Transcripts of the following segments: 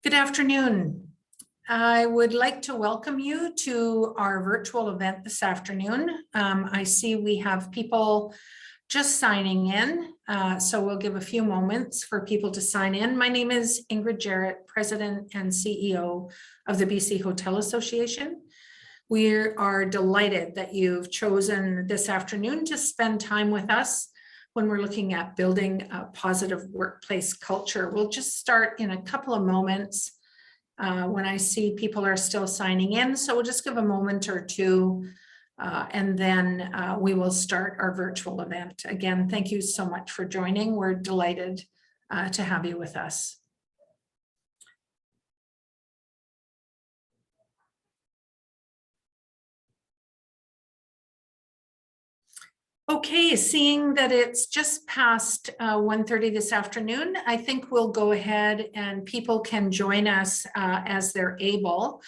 Good afternoon. I would like to welcome you to our virtual event this afternoon. I see we have people just signing in, so we'll give a few moments for people to sign in. My name is Ingrid Jarrett, President and CEO of the BC Hotel Association. We are delighted that you've chosen this afternoon to spend time with us when we're looking at building a positive workplace culture. We'll just start in a couple of moments when I see people are still signing in. So we'll just give a moment or two and then we will start our virtual event. Again, thank you so much for joining. We're delighted to have you with us. Okay, seeing that it's just past 1:30 this afternoon, I think we'll go ahead and people can join us as they're able.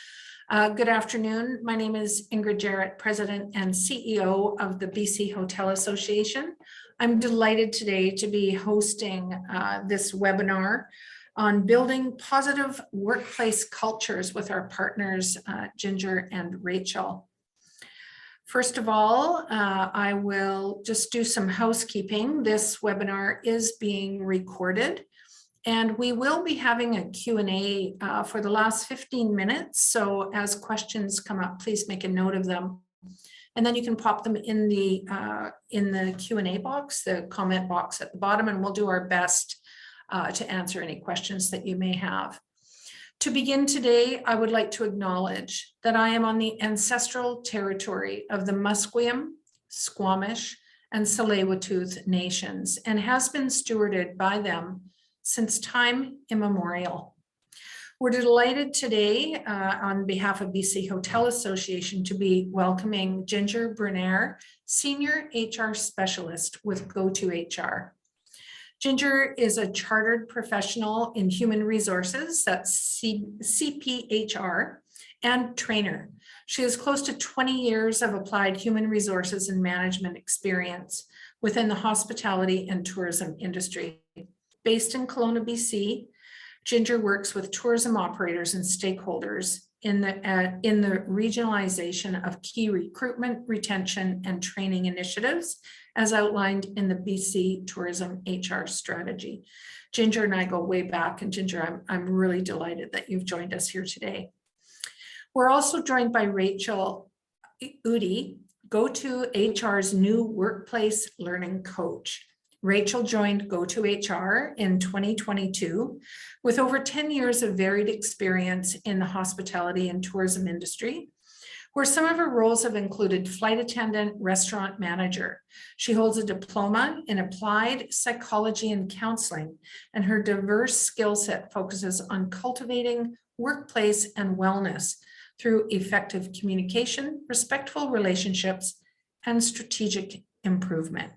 Good afternoon. My name is Ingrid Jarrett, President and CEO of the BC Hotel Association. I'm delighted today to be hosting this webinar on building positive workplace cultures with our partners, Ginger and Rachel. First of all, I will just do some housekeeping. This webinar is being recorded and we will be having a Q&A for the last 15 minutes. So as questions come up, please make a note of them. And then you can pop them in the Q&A box, the comment box at the bottom, and we'll do our best to answer any questions that you may have. To begin today, I would like to acknowledge that I am on the ancestral territory of the Musqueam, Squamish, and Tsleil-Waututh nations and has been stewarded by them since time immemorial. We're delighted today on behalf of BC Hotel Association to be welcoming Ginger Brunner, Senior HR Specialist with Go2HR. Ginger is a chartered professional in human resources, that's CPHR, and trainer. She has close to 20 years of applied human resources and management experience within the hospitality and tourism industry. Based in Kelowna, BC, Ginger works with tourism operators and stakeholders in the regionalization of key recruitment, retention, and training initiatives as outlined in the BC Tourism HR strategy. Ginger and I go way back, and Ginger, I'm really delighted that you've joined us here today. We're also joined by Rachel Udi, Go2HR's new workplace learning coach. Rachel joined Go2HR in 2022 with over 10 years of varied experience in the hospitality and tourism industry, where some of her roles have included flight attendant, restaurant manager. She holds a diploma in applied psychology and counseling, and her diverse skill set focuses on cultivating workplace and wellness through effective communication, respectful relationships, and strategic improvement.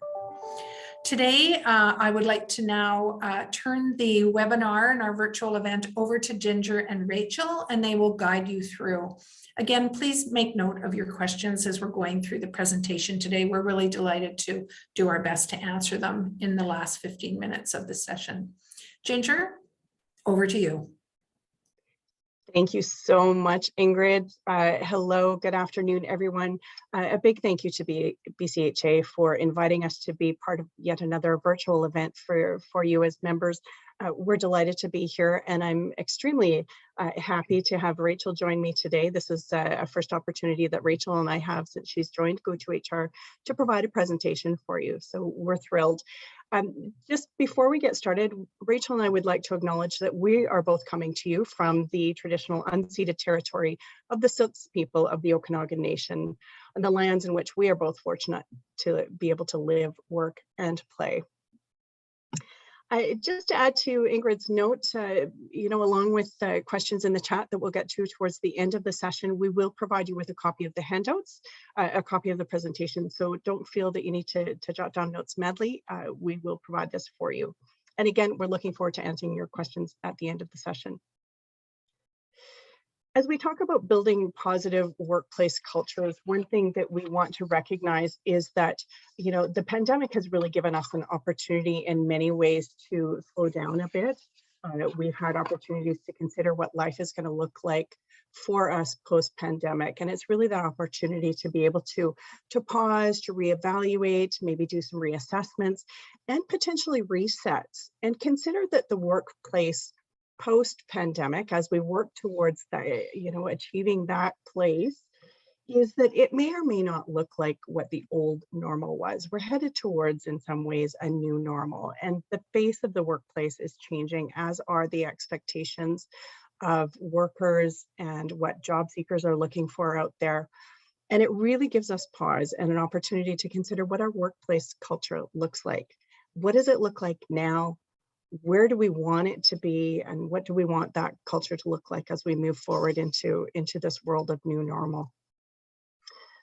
Today, I would like to now turn the webinar and our virtual event over to Ginger and Rachel, and they will guide you through. Again, please make note of your questions as we're going through the presentation today. We're really delighted to do our best to answer them in the last 15 minutes of the session. Ginger, over to you. Thank you so much, Ingrid. Hello, good afternoon, everyone. A big thank you to BCHA for inviting us to be part of yet another virtual event for you as members. We're delighted to be here, and I'm extremely happy to have Rachel join me today. This is a first opportunity that Rachel and I have since she's joined Go2HR to provide a presentation for you, so we're thrilled. Just before we get started, Rachel and I would like to acknowledge that we are both coming to you from the traditional unceded territory of the Siouxsie people of the Okanagan Nation, and the lands in which we are both fortunate to be able to live, work, and play. Just to add to Ingrid's note, along with questions in the chat that we'll get to towards the end of the session, we will provide you with a copy of the handouts, a copy of the presentation. So don't feel that you need to jot down notes madly. We will provide this for you. And again, we're looking forward to answering your questions at the end of the session. As we talk about building positive workplace cultures, one thing that we want to recognize is that, the pandemic has really given us an opportunity in many ways to slow down a bit We've had opportunities to consider what life is going to look like for us post-pandemic. And it's really that opportunity to be able to pause, to reevaluate, maybe do some reassessments and potentially resets, and consider that the workplace post-pandemic, as we work towards the, achieving that place, is that it may or may not look like what the old normal was. We're headed towards, in some ways, a new normal. And the face of the workplace is changing, as are the expectations of workers and what job seekers are looking for out there. And it really gives us pause and an opportunity to consider what our workplace culture looks like. What does it look like now? Where do we want it to be? And what do we want that culture to look like as we move forward into this world of new normal?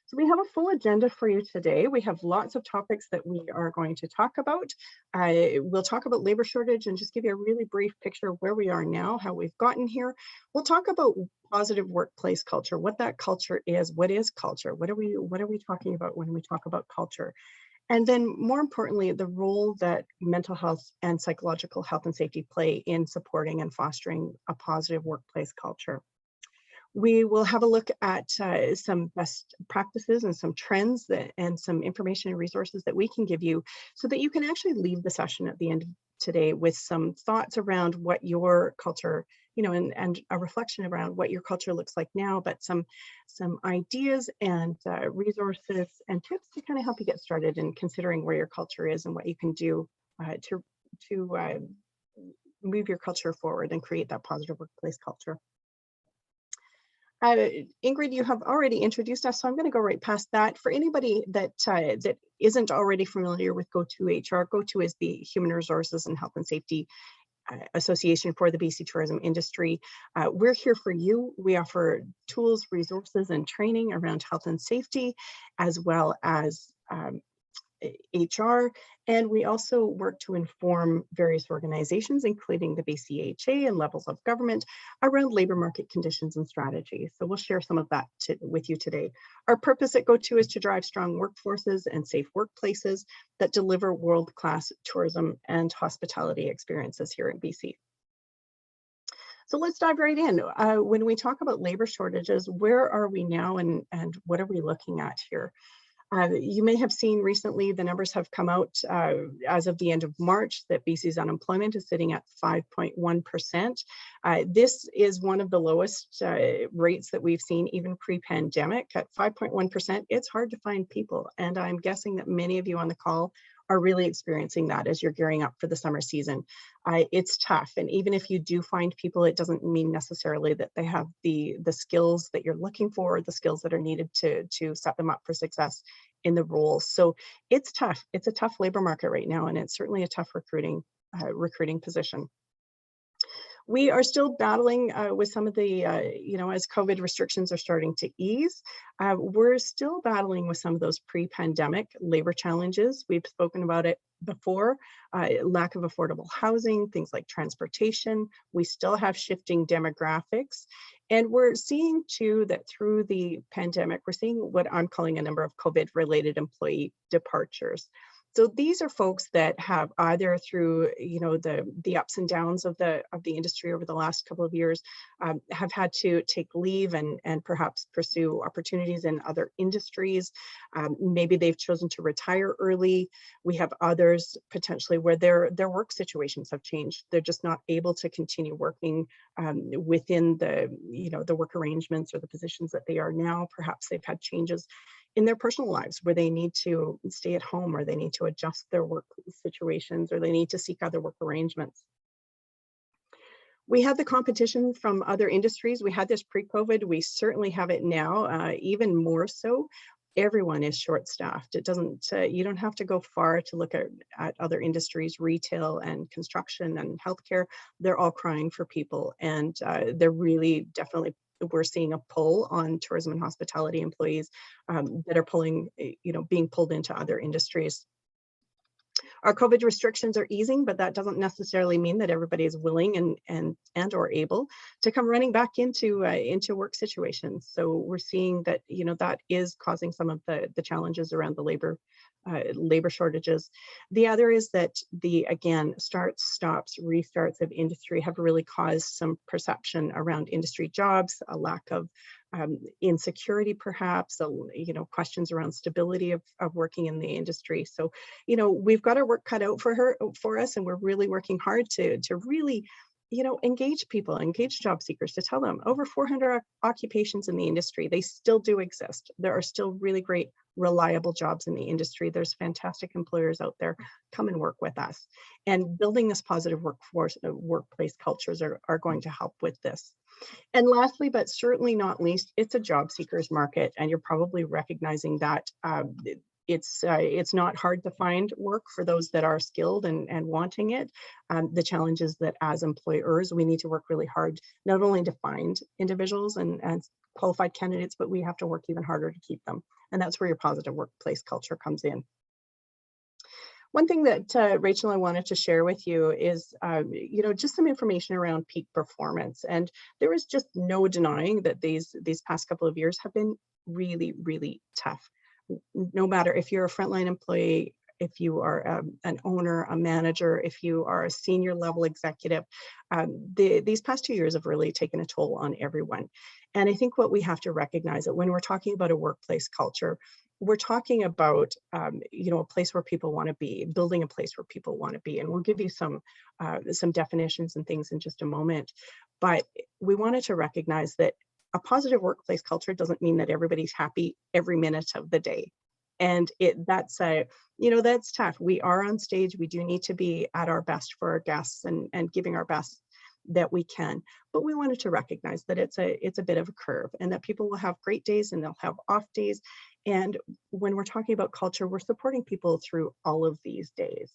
So we have a full agenda for you today. We have lots of topics that we are going to talk about. We'll talk about labor shortage and just give you a really brief picture of where we are now, how we've gotten here. We'll talk about positive workplace culture, what that culture is, what is culture, what are we talking about when we talk about culture? And then more importantly, the role that mental health and psychological health and safety play in supporting and fostering a positive workplace culture. We will have a look at some best practices and some trends and some information and resources that we can give you so that you can actually leave the session at the end of today with some thoughts around what your culture, and a reflection around what your culture looks like now, but some ideas and resources and tips to kind of help you get started in considering where your culture is and what you can do to move your culture forward and create that positive workplace culture. Ingrid, you have already introduced us, so I'm going to go right past that. For anybody that isn't already familiar with Go2HR, Go2 is the Human Resources and Health and Safety Association for the BC tourism industry. We're here for you. We offer tools, resources, and training around health and safety, as well as HR, and we also work to inform various organizations, including the BCHA and levels of government, around labor market conditions and strategies. So we'll share some of that with you today. Our purpose at Go2 is to drive strong workforces and safe workplaces that deliver world-class tourism and hospitality experiences here in BC. So let's dive right in. When we talk about labor shortages, where are we now and what are we looking at here? You may have seen recently the numbers have come out as of the end of March that BC's unemployment is sitting at 5.1%. This is one of the lowest rates that we've seen even pre-pandemic. At 5.1%, it's hard to find people. And I'm guessing that many of you on the call are really experiencing that as you're gearing up for the summer season. It's tough. And even if you do find people, it doesn't mean necessarily that they have the skills that you're looking for, the skills that are needed to set them up for success in the roles. So it's tough. It's a tough labor market right now, and it's certainly a tough recruiting position. We are still battling with some of the, as COVID restrictions are starting to ease, we're still battling with some of those pre-pandemic labor challenges. We've spoken about it before, lack of affordable housing, things like transportation. We still have shifting demographics. And we're seeing too that through the pandemic, we're seeing what I'm calling a number of COVID-related employee departures. So these are folks that have either through, the ups and downs of the industry over the last couple of years, have had to take leave and perhaps pursue opportunities in other industries. Maybe they've chosen to retire early. We have others potentially where their work situations have changed. They're just not able to continue working within the work arrangements or the positions that they are now. Perhaps they've had changes in their personal lives where they need to stay at home or they need to adjust their work situations or they need to seek other work arrangements. We had the competition from other industries. We had this pre-COVID. We certainly have it now, even more so. Everyone is short-staffed. It doesn't, you don't have to go far to look at other industries, retail and construction and healthcare. They're all crying for people, and they're really definitely, we're seeing a pull on tourism and hospitality employees that are being pulled into other industries. Our COVID restrictions are easing, but that doesn't necessarily mean that everybody is willing and or able to come running back into work situations. So we're seeing that, you know, that is causing some of the challenges around the labor shortages. The other is that again, starts, stops, restarts of industry have really caused some perception around industry jobs, a lack of insecurity, perhaps, you know, questions around stability of working in the industry. So, you know, we've got our work cut out for us, and we're really working hard to really, you know, engage people, engage job seekers, to tell them over 400 occupations in the industry, they still do exist. There are still really great, reliable jobs in the industry. There's fantastic employers out there. Come and work with us. And building this positive workplace cultures are going to help with this. And lastly, but certainly not least, it's a job seekers market, and you're probably recognizing that it's not hard to find work for those that are skilled and wanting it. The challenge is that as employers, we need to work really hard, not only to find individuals and qualified candidates, but we have to work even harder to keep them. And that's where your positive workplace culture comes in. One thing that Rachel, I wanted to share with you is, you know, just some information around peak performance. And there is just no denying that these past couple of years have been really, really tough. No matter if you're a frontline employee, if you are an owner, a manager, if you are a senior level executive, these past 2 years have really taken a toll on everyone. And I think what we have to recognize that when we're talking about a workplace culture, we're talking about, you know, a place where people want to be, building a place where people want to be. And we'll give you some definitions and things in just a moment. But we wanted to recognize that a positive workplace culture doesn't mean that everybody's happy every minute of the day. And that's you know, that's tough. We are on stage. We do need to be at our best for our guests and giving our best that we can. But we wanted to recognize that it's a bit of a curve, and that people will have great days and they'll have off days. And when we're talking about culture, we're supporting people through all of these days,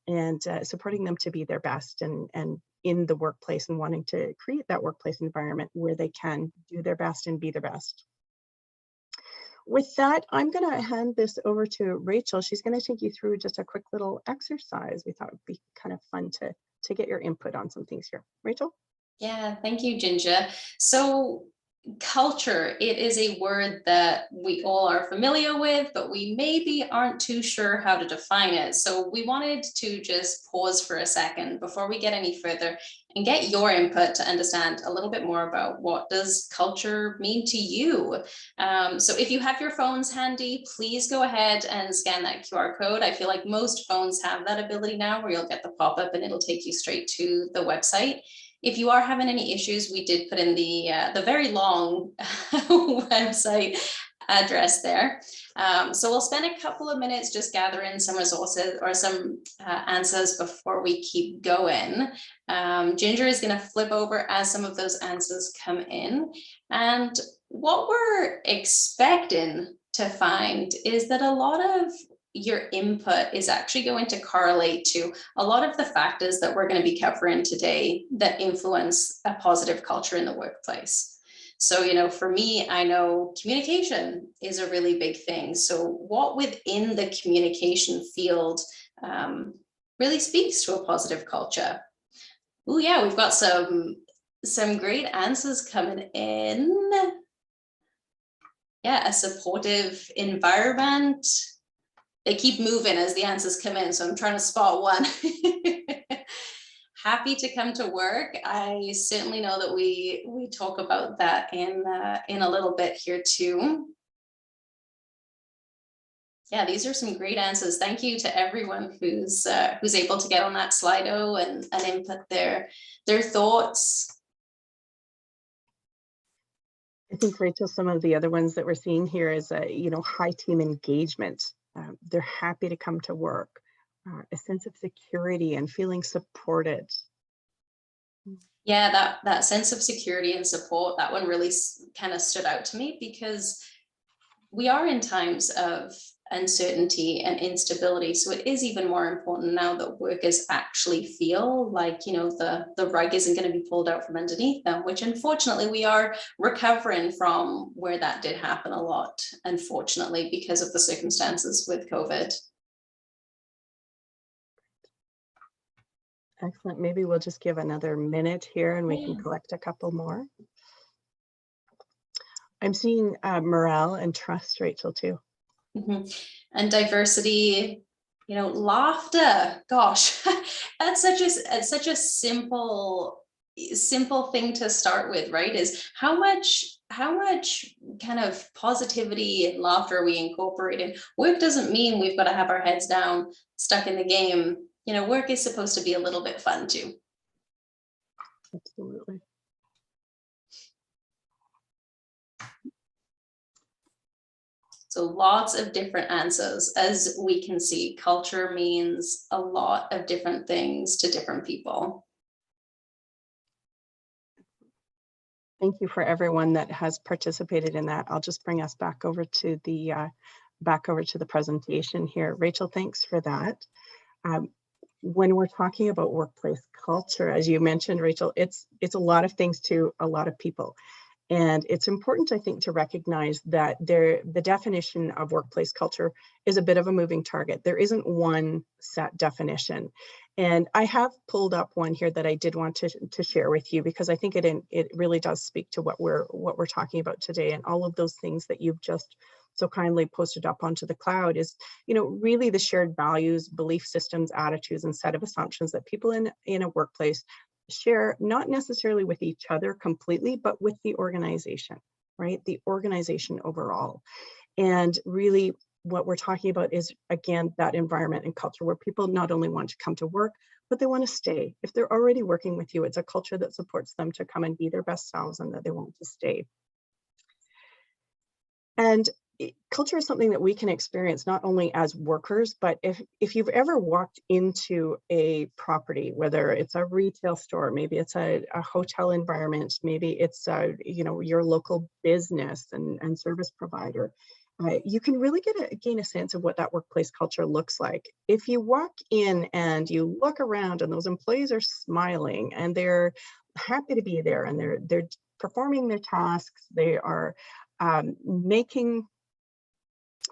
and supporting them to be their best and in the workplace, and wanting to create that workplace environment where they can do their best and be their best. With that, I'm going to hand this over to Rachel. She's going to take you through just a quick little exercise. We thought it would be kind of fun to get your input on some things here. Rachel? Yeah, thank you, Ginger. So culture, it is a word that we all are familiar with, but we maybe aren't too sure how to define it. So we wanted to just pause for a second before we get any further and get your input to understand a little bit more about what does culture mean to you. So if you have your phones handy, please go ahead and scan that QR code. I feel like most phones have that ability now, where you'll get the pop-up and it'll take you straight to the website. If you are having any issues, we did put in the very long website address there. So we'll spend a couple of minutes just gathering some resources or some answers before we keep going. Ginger is going to flip over as some of those answers come in. And what we're expecting to find is that a lot of your input is actually going to correlate to a lot of the factors that we're going to be covering today that influence a positive culture in the workplace. So, you know, for me, I know communication is a really big thing. So what within the communication field really speaks to a positive culture? Oh yeah, we've got some great answers coming in. Yeah, a supportive environment. They keep moving as the answers come in, so I'm trying to spot one. Happy to come to work. I certainly know that we talk about that in a little bit here too. Yeah, these are some great answers. Thank you to everyone who's able to get on that Slido and input their thoughts. I think, Rachel, some of the other ones that we're seeing here is, you know, high team engagement. They're happy to come to work, a sense of security and feeling supported. Yeah, that sense of security and support, that one really kind of stood out to me, because we are in times of uncertainty and instability. So it is even more important now that workers actually feel like, you know, the rug isn't going to be pulled out from underneath them, which unfortunately we are recovering from where that did happen a lot, unfortunately, because of the circumstances with COVID. Excellent. Maybe we'll just give another minute here and we can Yeah. collect a couple more. I'm seeing morale and trust, Rachel, too. And diversity, laughter. Gosh, that's such a simple thing to start with, right? Is how much kind of positivity and laughter we incorporate in work. Doesn't mean we've got to have our heads down, stuck in the game. Work is supposed to be a little bit fun too. Absolutely. So lots of different answers. As we can see, culture means a lot of different things to different people. Thank you for everyone that has participated in that. I'll just bring us back over to the presentation here. Rachel, thanks for that. When we're talking about workplace culture, as you mentioned, Rachel, it's a lot of things to a lot of people. And it's important, I think, to recognize that the definition of workplace culture is a bit of a moving target. There isn't one set definition. And I have pulled up one here that I did want to share with you, because I think it really does speak to what we're talking about today. And all of those things that you've just so kindly posted up onto the cloud is, really the shared values, belief systems, attitudes, and set of assumptions that people in a workplace share, not necessarily with each other completely, but with the organization, right? The organization overall. And really what we're talking about is, again, that environment and culture where people not only want to come to work, but they want to stay. If they're already working with you, it's a culture that supports them to come and be their best selves and that they want to stay. And culture is something that we can experience not only as workers, but if you've ever walked into a property, whether it's a retail store, maybe it's a hotel environment, maybe it's your local business and service provider, you can really gain a sense of what that workplace culture looks like. If you walk in and you look around and those employees are smiling and they're happy to be there and they're performing their tasks, they are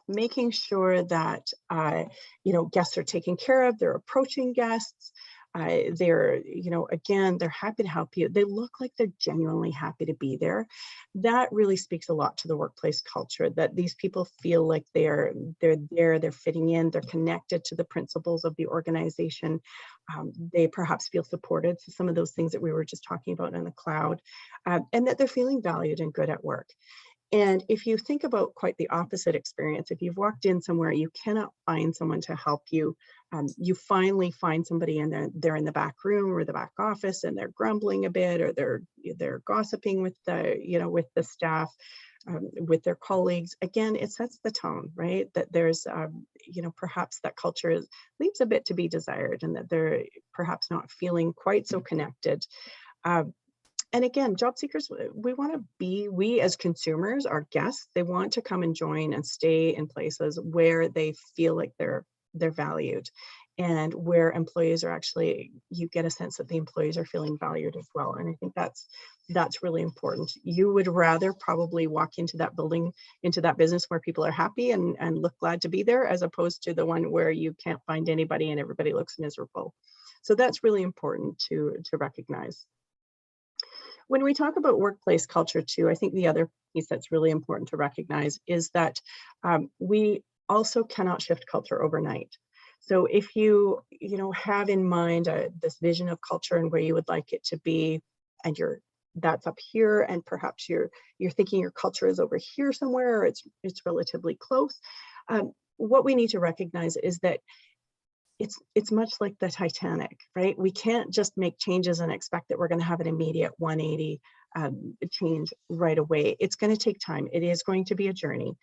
making sure that guests are taken care of, they're approaching guests, they're again, they're happy to help you, they look like they're genuinely happy to be there. That really speaks a lot to the workplace culture, that these people feel like they're there, they're fitting in, they're connected to the principles of the organization. They perhaps feel supported to some of those things that we were just talking about in the cloud, and that they're feeling valued and good at work. And if you think about quite the opposite experience, if you've walked in somewhere, you cannot find someone to help you, you finally find somebody and they're in the back room or the back office and they're grumbling a bit, or they're gossiping with the staff, with their colleagues. Again, it sets the tone, right? That there's, perhaps that culture leaves a bit to be desired, and that they're perhaps not feeling quite so connected. And again, job seekers, we as consumers, our guests, they want to come and join and stay in places where they feel like they're valued, and where employees are actually, you get a sense that the employees are feeling valued as well. And I think that's really important. You would rather probably walk into that building, into that business where people are happy and look glad to be there, as opposed to the one where you can't find anybody and everybody looks miserable. So that's really important to recognize. When we talk about workplace culture too, I think the other piece that's really important to recognize is that we also cannot shift culture overnight. So if you have in mind this vision of culture and where you would like it to be, and that's up here, and perhaps you're thinking your culture is over here somewhere, or it's relatively close. What we need to recognize is that it's much like the Titanic, right? We can't just make changes and expect that we're going to have an immediate 180 change right away. It's going to take time. It is going to be a journey,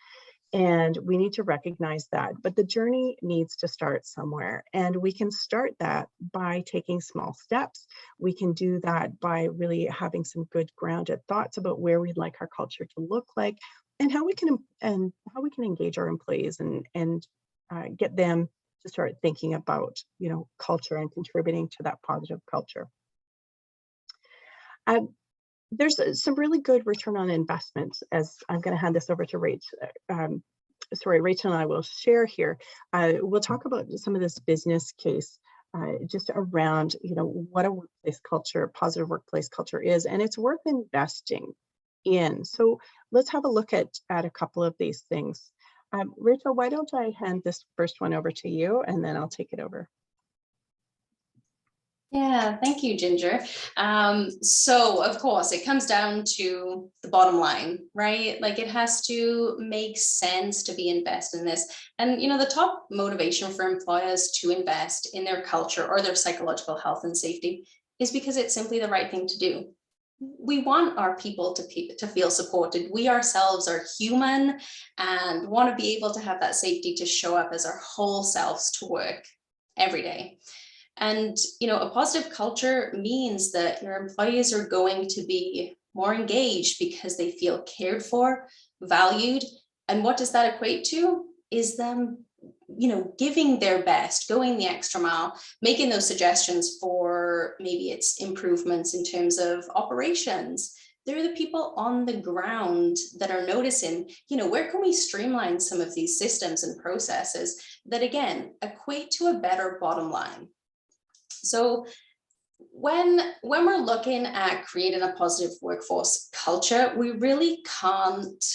and we need to recognize that. But the journey needs to start somewhere, and we can start that by taking small steps. We can do that by really having some good grounded thoughts about where we'd like our culture to look like, and how we can engage our employees and get them to start thinking about, culture and contributing to that positive culture. There's some really good return on investment, as I'm going to hand this over to Rachel. Rachel and I will share here. We'll talk about some of this business case just around, what a workplace culture, positive workplace culture is, and it's worth investing in. So let's have a look at a couple of these things. Rachel, why don't I hand this first one over to you, and then I'll take it over. Yeah, thank you, Ginger. So of course, it comes down to the bottom line, right? Like it has to make sense to be invested in this. And the top motivation for employers to invest in their culture or their psychological health and safety is because it's simply the right thing to do. We want our people to feel supported. We ourselves are human and want to be able to have that safety to show up as our whole selves to work every day. And, a positive culture means that your employees are going to be more engaged because they feel cared for, valued. And what does that equate to? Is them, giving their best, going the extra mile, making those suggestions for maybe it's improvements in terms of operations. They're the people on the ground that are noticing, where can we streamline some of these systems and processes that, again, equate to a better bottom line. So when we're looking at creating a positive workforce culture, we really can't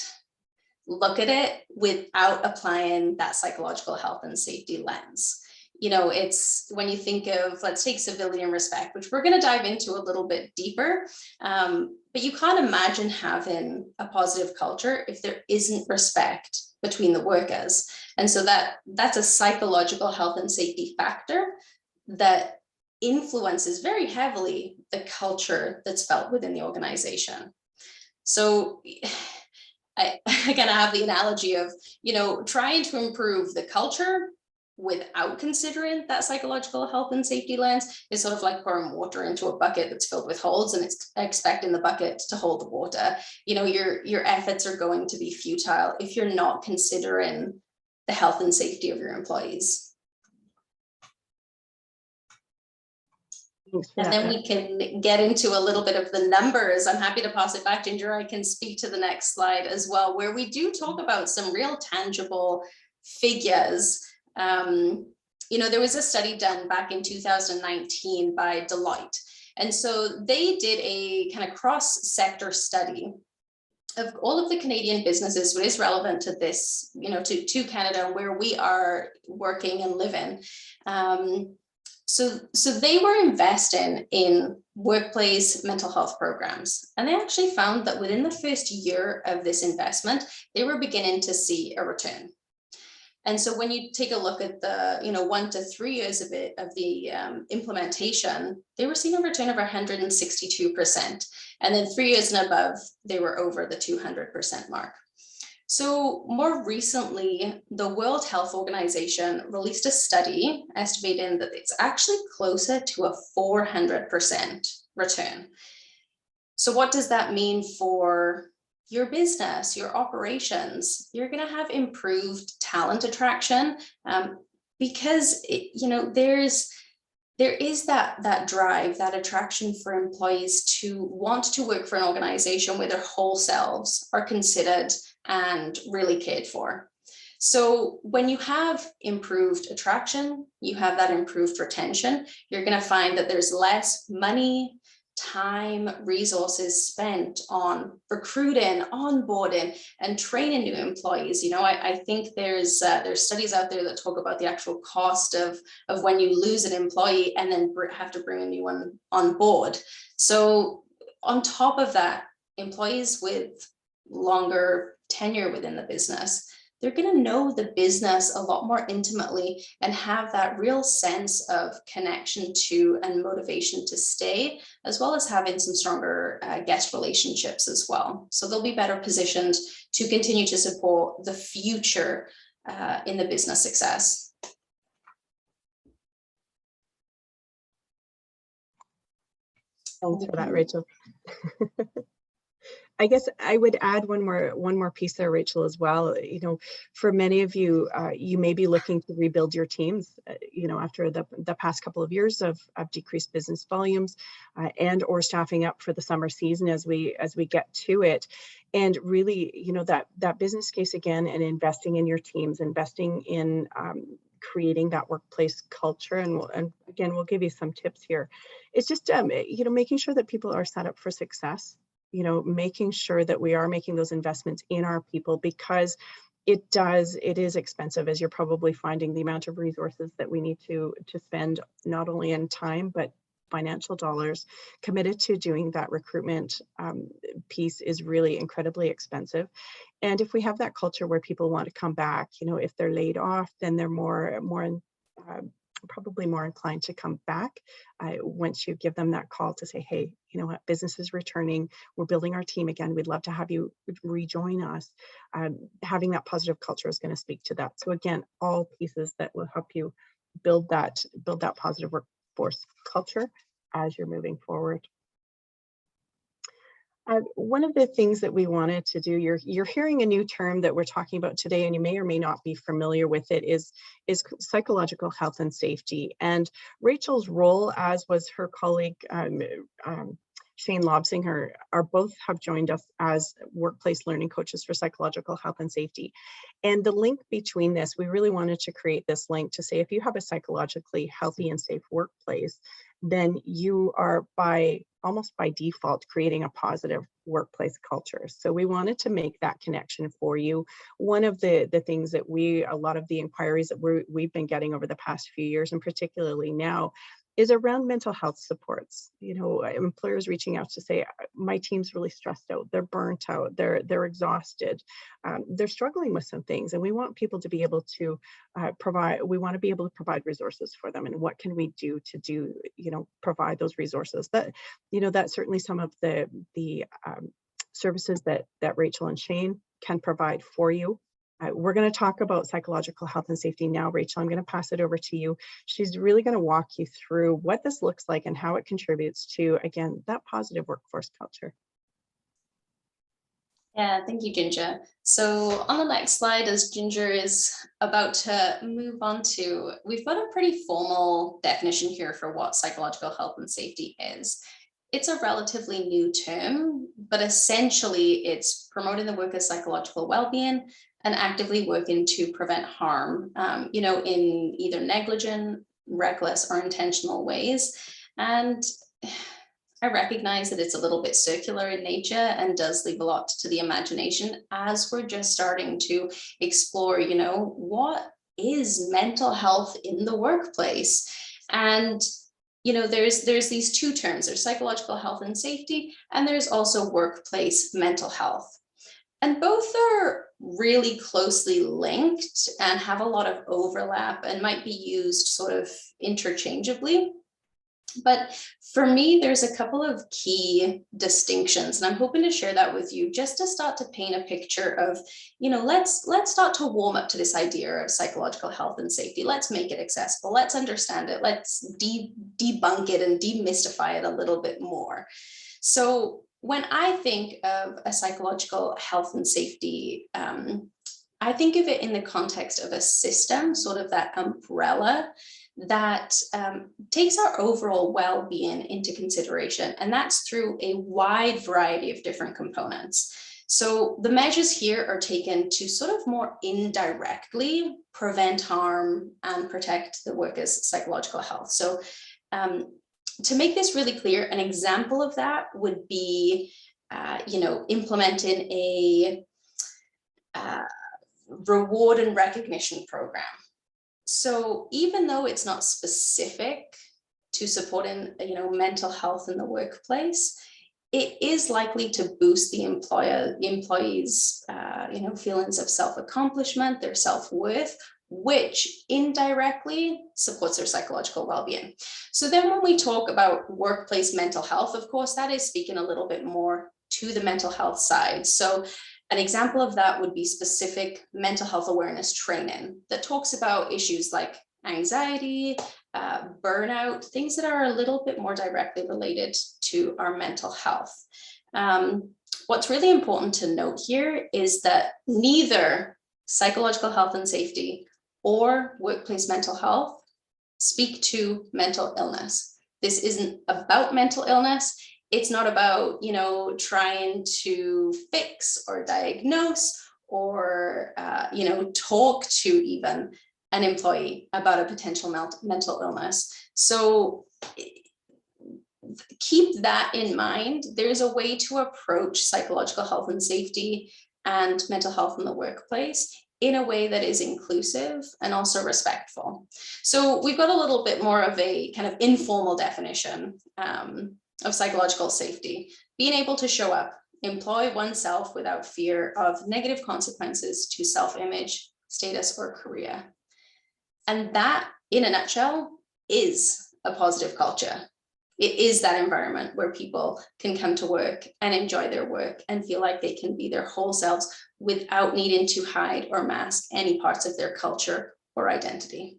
look at it without applying that psychological health and safety lens. It's when you think of, let's take civility and respect, which we're going to dive into a little bit deeper. But you can't imagine having a positive culture if there isn't respect between the workers. And so that's a psychological health and safety factor that influences very heavily the culture that's felt within the organization. So I kind of have the analogy of, trying to improve the culture without considering that psychological health and safety lens is sort of like pouring water into a bucket that's filled with holes and it's expecting the bucket to hold the water. Your efforts are going to be futile if you're not considering the health and safety of your employees. And then we can get into a little bit of the numbers. I'm happy to pass it back, Ginger. I can speak to the next slide as well, where we do talk about some real tangible figures. There was a study done back in 2019 by Deloitte. And so they did a kind of cross-sector study of all of the Canadian businesses, what is relevant to this, to Canada and where we are working and living. So they were investing in workplace mental health programs, and they actually found that within the first year of this investment, they were beginning to see a return. And so when you take a look at the 1 to 3 years of the implementation, they were seeing a return of 162%, and then 3 years and above, they were over the 200% mark. So more recently, the World Health Organization released a study estimating that it's actually closer to a 400% return. So what does that mean for your business, your operations? You're going to have improved talent attraction because there is that drive, that attraction for employees to want to work for an organization where their whole selves are considered and really cared for. So when you have improved attraction, you have that improved retention, you're going to find that there's less money, time, resources spent on recruiting, onboarding, and training new employees. I think there's studies out there that talk about the actual cost of when you lose an employee and then have to bring a new one on board. So on top of that, employees with longer tenure within the business, they're going to know the business a lot more intimately and have that real sense of connection to and motivation to stay, as well as having some stronger guest relationships as well. So they'll be better positioned to continue to support the future in the business success. Thanks for that, Rachel. I guess I would add one more piece there, Rachel, as well. For many of you, you may be looking to rebuild your teams, after the past couple of years of decreased business volumes and or staffing up for the summer season as we get to it. And really, that business case again, and investing in your teams, investing in creating that workplace culture. And again, we'll give you some tips here. It's just, making sure that people are set up for success, making sure that we are making those investments in our people, because it is expensive, as you're probably finding, the amount of resources that we need to spend, not only in time, but financial dollars committed to doing that recruitment piece is really incredibly expensive. And if we have that culture where people want to come back, if they're laid off, then they're probably more inclined to come back once you give them that call to say, hey, you know what, business is returning, we're building our team again, we'd love to have you rejoin us. Having that positive culture is going to speak to that. So again, all pieces that will help you build that positive workforce culture as you're moving forward. One of the things that we wanted to do, you're hearing a new term that we're talking about today, and you may or may not be familiar with it, is psychological health and safety. And Rachel's role, as was her colleague Shane Lobsinger, both have joined us as workplace learning coaches for psychological health and safety. And the link between this, we really wanted to create this link to say, if you have a psychologically healthy and safe workplace, then you are almost by default creating a positive workplace culture. So we wanted to make that connection for you. One of the things that a lot of the inquiries that we've been getting over the past few years, and particularly now, is around mental health supports. Employers reaching out to say, my team's really stressed out, they're burnt out, they're exhausted, they're struggling with some things, and we want people to be able to provide resources for them. And what can we do to provide those resources? That's certainly some of the services that Rachel and Shane can provide for you. We're going to talk about psychological health and safety now. Rachel, I'm going to pass it over to you. She's really going to walk you through what this looks like and how it contributes to, again, that positive workforce culture. Yeah, thank you, Ginger. So on the next slide, as Ginger is about to move on to, we've got a pretty formal definition here for what psychological health and safety is. It's a relatively new term, but essentially it's promoting the worker's psychological well-being and actively working to prevent harm, in either negligent, reckless, or intentional ways. And I recognize that it's a little bit circular in nature and does leave a lot to the imagination as we're just starting to explore, what is mental health in the workplace? And there's these two terms. There's psychological health and safety, and there's also workplace mental health. And both are really closely linked and have a lot of overlap and might be used sort of interchangeably. But for me, there's a couple of key distinctions, and I'm hoping to share that with you just to start to paint a picture of, let's start to warm up to this idea of psychological health and safety. Let's make it accessible. Let's understand it. Let's debunk it and demystify it a little bit more. So when I think of a psychological health and safety, I think of it in the context of a system, sort of that umbrella that takes our overall well-being into consideration, and that's through a wide variety of different components. So the measures here are taken to sort of more indirectly prevent harm and protect the worker's psychological health. So to make this really clear, an example of that would be, implementing a reward and recognition program. So even though it's not specific to supporting, mental health in the workplace, it is likely to boost the employees' feelings of self-accomplishment, their self-worth, which indirectly supports their psychological well-being. So then when we talk about workplace mental health, of course, that is speaking a little bit more to the mental health side. So an example of that would be specific mental health awareness training that talks about issues like anxiety, burnout, things that are a little bit more directly related to our mental health. What's really important to note here is that neither psychological health and safety or workplace mental health speak to mental illness. This isn't about mental illness. It's not about, trying to fix or diagnose or, talk to even an employee about a potential mental illness. So keep that in mind. There's a way to approach psychological health and safety and mental health in the workplace in a way that is inclusive and also respectful. So we've got a little bit more of a kind of informal definition of psychological safety: being able to show up, employ oneself without fear of negative consequences to self-image, status, or career. And that, in a nutshell, is a positive culture. It is that environment where people can come to work and enjoy their work and feel like they can be their whole selves without needing to hide or mask any parts of their culture or identity.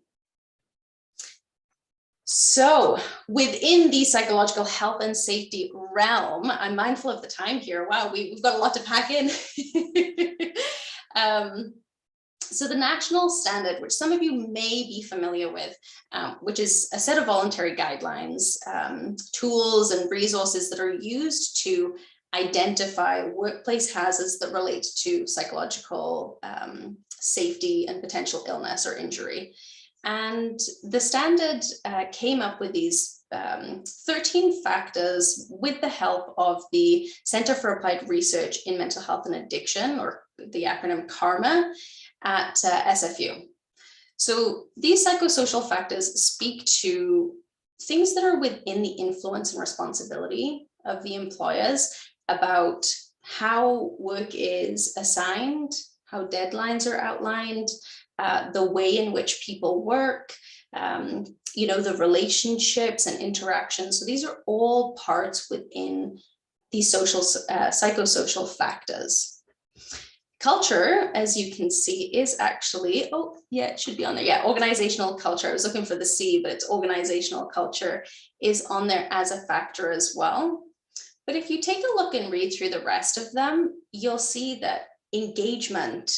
So within the psychological health and safety realm, I'm mindful of the time here. Wow, we've got a lot to pack in. So the national standard, which some of you may be familiar with, which is a set of voluntary guidelines, tools and resources that are used to identify workplace hazards that relate to psychological safety and potential illness or injury. And the standard came up with these 13 factors with the help of the Center for Applied Research in Mental Health and Addiction, or the acronym CARMA, at SFU. So these psychosocial factors speak to things that are within the influence and responsibility of the employers about how work is assigned, how deadlines are outlined, the way in which people work, the relationships and interactions. So these are all parts within these psychosocial factors. Culture, as you can see, is actually, it should be on there. Yeah, organizational culture. I was looking for the C, but it's organizational culture is on there as a factor as well. But if you take a look and read through the rest of them, you'll see that engagement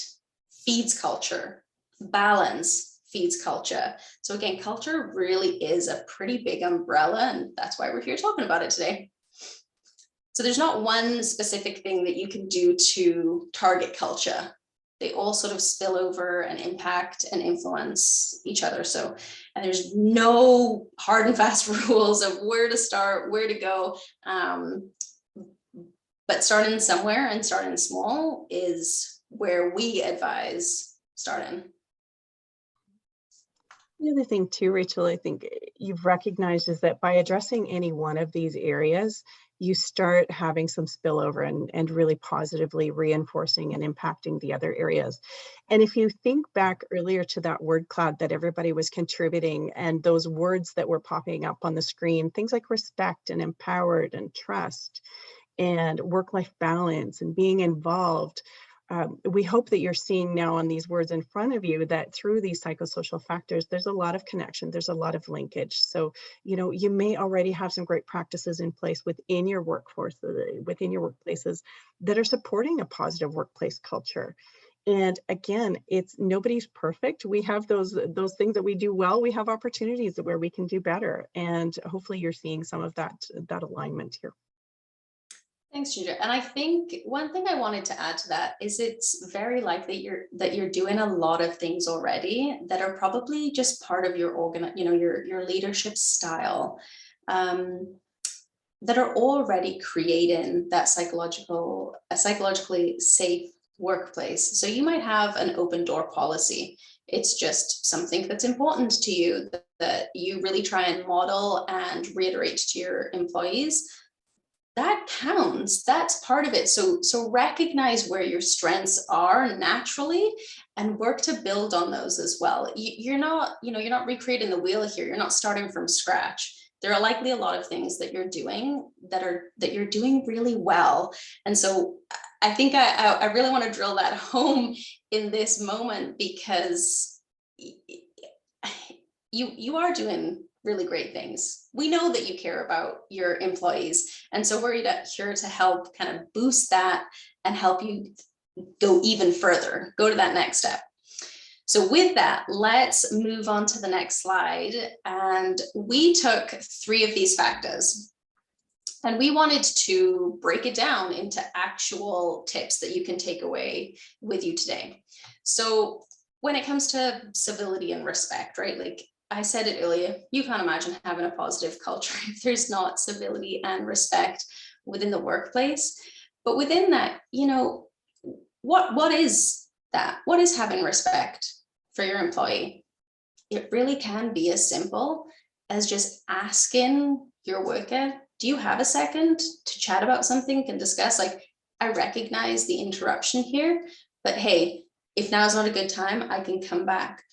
feeds culture, balance feeds culture. So again, culture really is a pretty big umbrella, and that's why we're here talking about it today. So there's not one specific thing that you can do to target culture. They all sort of spill over and impact and influence each other. So, and there's no hard and fast rules of where to start, where to go. But starting somewhere and starting small is where we advise starting. The other thing too, Rachel, I think you've recognized is that by addressing any one of these areas, you start having some spillover and really positively reinforcing and impacting the other areas. And if you think back earlier to that word cloud that everybody was contributing and those words that were popping up on the screen, things like respect and empowered and trust and work-life balance and being involved, we hope that you're seeing now on these words in front of you that through these psychosocial factors, there's a lot of connection, there's a lot of linkage. So, you may already have some great practices in place within your workforce, within your workplaces that are supporting a positive workplace culture. And again, it's nobody's perfect. We have those things that we do well. We have opportunities where we can do better. And hopefully you're seeing some of that alignment here. Thanks, Ginger. And I think one thing I wanted to add to that is it's very likely that you're doing a lot of things already that are probably just part of your your leadership style, that are already creating that psychologically safe workplace. So you might have an open door policy. It's just something that's important to you that you really try and model and reiterate to your employees. That counts. That's part of it. So recognize where your strengths are naturally and work to build on those as well. You're not recreating the wheel here. You're not starting from scratch. There are likely a lot of things that you're doing that you're doing really well. And so I think I really want to drill that home in this moment, because you are doing really great things. We know that you care about your employees. And so we're here to help kind of boost that and help you go even further, go to that next step. So with that, let's move on to the next slide. And we took 3 of these factors and we wanted to break it down into actual tips that you can take away with you today. So when it comes to civility and respect, right? Like I said it earlier, you can't imagine having a positive culture if there's not civility and respect within the workplace. But within that, you know, what is that? What is having respect for your employee? It really can be as simple as just asking your worker, do you have a second to chat about something and discuss? Like, I recognize the interruption here, but hey, if now's not a good time, I can come back.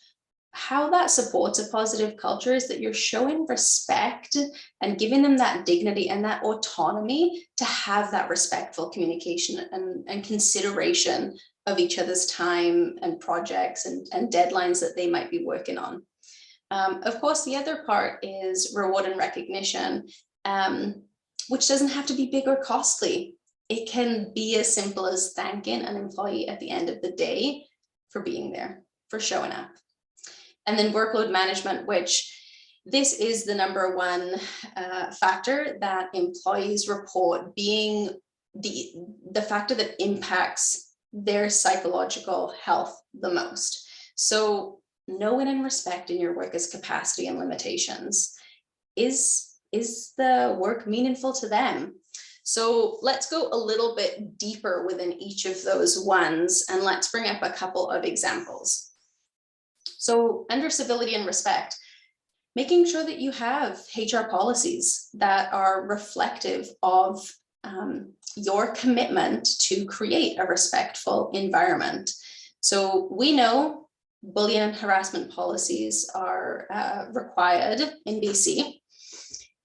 How that supports a positive culture is that you're showing respect and giving them that dignity and that autonomy to have that respectful communication and consideration of each other's time and projects and deadlines that they might be working on. Of course, the other part is reward and recognition, which doesn't have to be big or costly. It can be as simple as thanking an employee at the end of the day for being there, for showing up. And then workload management, which this is the number one factor that employees report being the factor that impacts their psychological health the most. So knowing and respecting your workers' capacity and limitations. Is the work meaningful to them? So let's go a little bit deeper within each of those ones, and let's bring up a couple of examples. So under civility and respect, making sure that you have HR policies that are reflective of your commitment to create a respectful environment. So we know bullying and harassment policies are required in BC.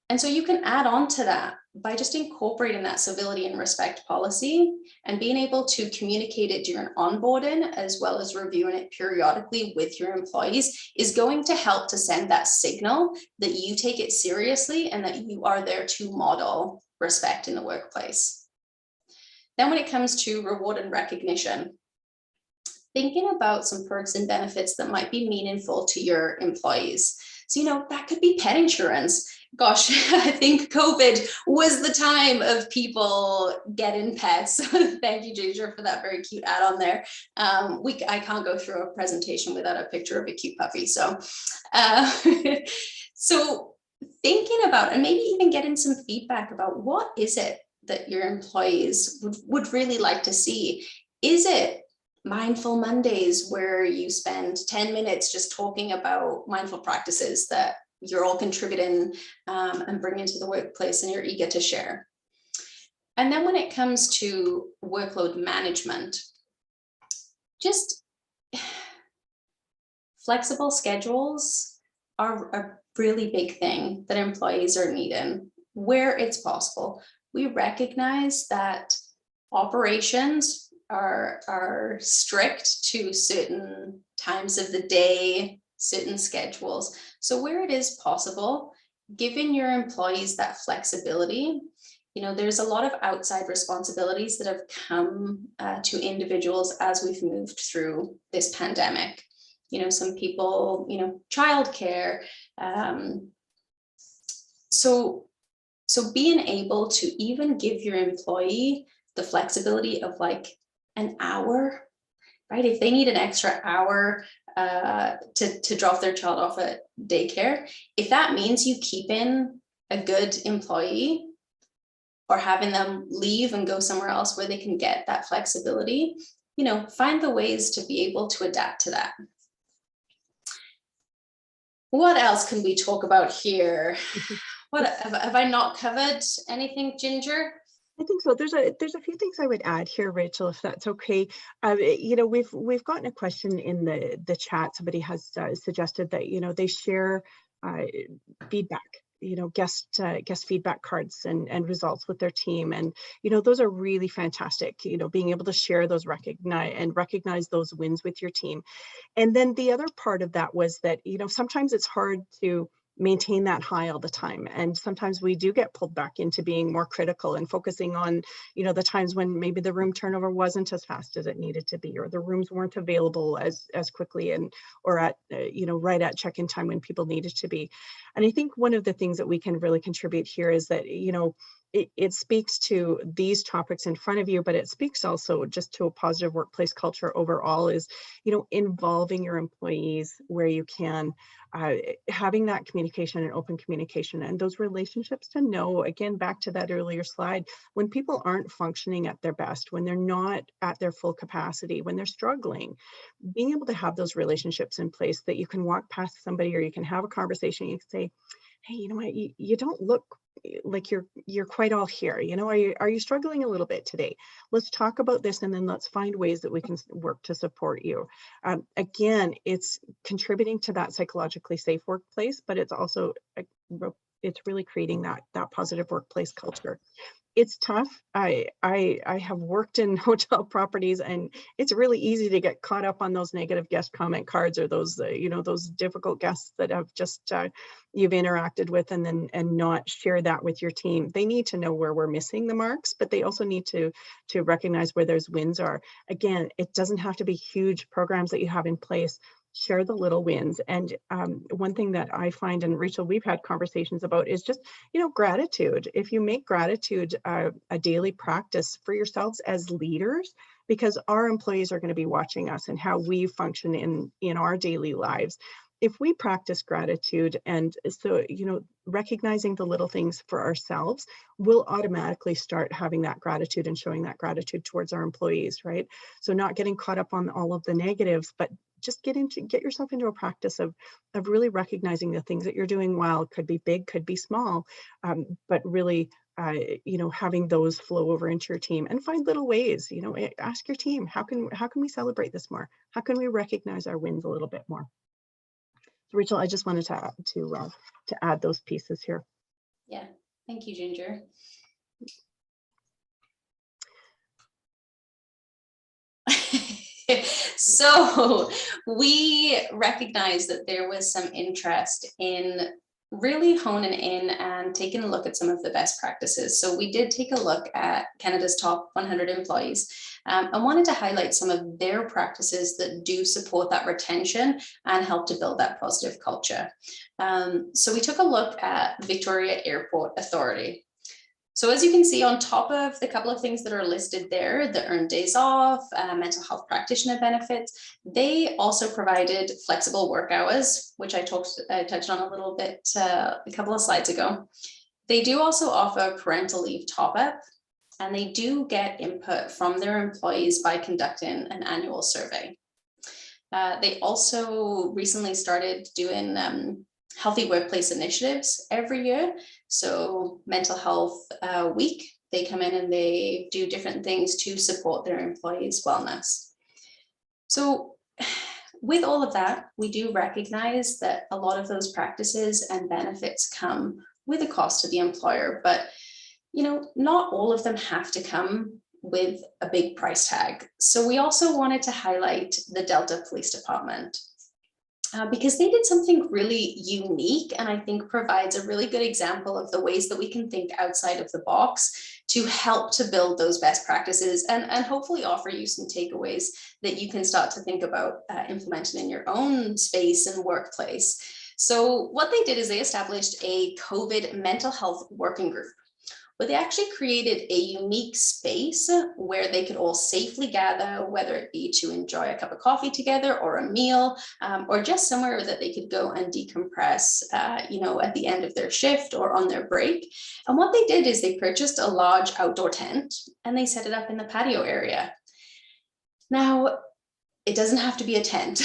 And so you can add on to that by just incorporating that civility and respect policy and being able to communicate it during onboarding, as well as reviewing it periodically with your employees, is going to help to send that signal that you take it seriously and that you are there to model respect in the workplace. Then when it comes to reward and recognition, thinking about some perks and benefits that might be meaningful to your employees. So, you know, that could be pet insurance. Gosh, I think COVID was the time of people getting pets. Thank you, Ginger, for that very cute add-on there. I can't go through a presentation without a picture of a cute puppy. So, so thinking about, and maybe even getting some feedback about, what is it that your employees would really like to see? Is it Mindful Mondays, where you spend 10 minutes just talking about mindful practices that you're all contributing and bringing to the workplace and you're eager to share? And then when it comes to workload management, just flexible schedules are a really big thing that employees are needing where it's possible. We recognize that operations are strict to certain times of the day, certain schedules. So where it is possible, giving your employees that flexibility. You know, there's a lot of outside responsibilities that have come to individuals as we've moved through this pandemic. You know, some people, you know, childcare. So being able to even give your employee the flexibility of like an hour, right? If they need an extra hour to drop their child off at daycare, if that means you keep in a good employee or having them leave and go somewhere else where they can get that flexibility, you know, find the ways to be able to adapt to that. What else can we talk about here? What have I not covered anything, Ginger? I think so. There's a few things I would add here, Rachel, if that's okay. You know, we've gotten a question in the chat. Somebody has suggested that, you know, they share feedback, you know, guest feedback cards and results with their team, and you know, those are really fantastic. You know, being able to share those, recognize those wins with your team. And then the other part of that was that, you know, sometimes it's hard to maintain that high all the time. And sometimes we do get pulled back into being more critical and focusing on, you know, the times when maybe the room turnover wasn't as fast as it needed to be, or the rooms weren't available as quickly and or at, you know, right at check-in time when people needed to be. And I think one of the things that we can really contribute here is that, you know, it speaks to these topics in front of you, but it speaks also just to a positive workplace culture overall is, involving your employees where you can, having that communication and open communication and those relationships to know, again, back to that earlier slide, when people aren't functioning at their best, when they're not at their full capacity, when they're struggling, being able to have those relationships in place that you can walk past somebody or you can have a conversation, you can say, hey, you know what, you don't look like you're quite all here. Are you struggling a little bit today? Let's talk about this, and then let's find ways that we can work to support you. Again, it's contributing to that psychologically safe workplace, but it's also it's really creating that positive workplace culture. It's tough. I have worked in hotel properties, and it's really easy to get caught up on those negative guest comment cards or those those difficult guests that have just you've interacted with, and not share that with your team. They need to know where we're missing the marks, but they also need to recognize where those wins are. Again, it doesn't have to be huge programs that you have in place. Share the little wins. And one thing that I find, and Rachel, we've had conversations about, is just, gratitude. If you make gratitude a daily practice for yourselves as leaders, because our employees are going to be watching us and how we function in our daily lives. If we practice gratitude, and so, recognizing the little things for ourselves, we'll automatically start having that gratitude and showing that gratitude towards our employees, right? So not getting caught up on all of the negatives, but just get yourself into a practice of really recognizing the things that you're doing well. Could be big, could be small, but really, having those flow over into your team, and find little ways. Ask your team, how can we celebrate this more? How can we recognize our wins a little bit more? So Rachel, I just wanted to add those pieces here. Yeah, thank you, Ginger. So we recognized that there was some interest in really honing in and taking a look at some of the best practices. So we did take a look at Canada's top 100 employees and wanted to highlight some of their practices that do support that retention and help to build that positive culture. So we took a look at Victoria Airport Authority. So as you can see, on top of the couple of things that are listed there, the earned days off, mental health practitioner benefits, they also provided flexible work hours, which I touched on a little bit a couple of slides ago. They do also offer parental leave top-up, and they do get input from their employees by conducting an annual survey. They also recently started doing healthy workplace initiatives every year. So mental health week, they come in and they do different things to support their employees' wellness. So with all of that, we do recognize that a lot of those practices and benefits come with a cost to the employer, but not all of them have to come with a big price tag. So we also wanted to highlight the Delta Police Department. Because they did something really unique, and I think provides a really good example of the ways that we can think outside of the box to help to build those best practices and hopefully offer you some takeaways that you can start to think about implementing in your own space and workplace. So what they did is they established a COVID mental health working group. But they actually created a unique space where they could all safely gather, whether it be to enjoy a cup of coffee together or a meal, or just somewhere that they could go and decompress, at the end of their shift or on their break. And what they did is they purchased a large outdoor tent and they set it up in the patio area. Now, it doesn't have to be a tent.